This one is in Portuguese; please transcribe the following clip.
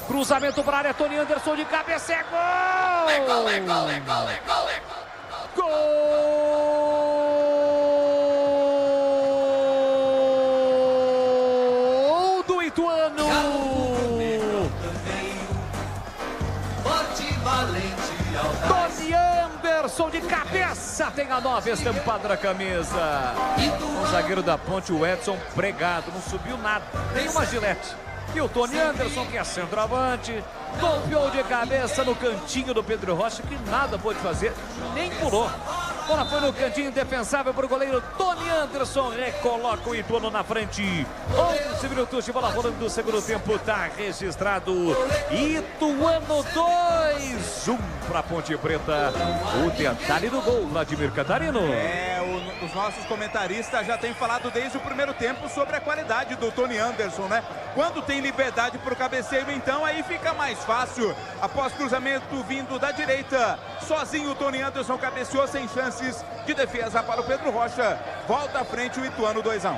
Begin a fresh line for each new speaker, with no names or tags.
Cruzamento para a área, Tony Anderson de cabeça, é gol! Gol do Ituano! Tony Anderson de cabeça, tem a 9 estampada na camisa. O zagueiro da Ponte, o Edson, pregado, não subiu nada, nem uma gilete. E o Tony Anderson, que é centroavante, golpeou de cabeça no cantinho do Pedro Rocha, que nada pôde fazer, nem pulou. Bola foi no cantinho indefensável para o goleiro Tony Anderson, recoloca o Ituano na frente. 11 minutos de bola rolando do segundo tempo, tá registrado. Ituano 2-1 para Ponte Preta. O detalhe do gol, Vladimir Catarino.
Os nossos comentaristas já têm falado desde o primeiro tempo sobre a qualidade do Tony Anderson, né? Quando tem liberdade para o cabeceio, então aí fica mais fácil. Após cruzamento vindo da direita, sozinho o Tony Anderson cabeceou sem chances de defesa para o Pedro Rocha. Volta à frente o Ituano 2-1.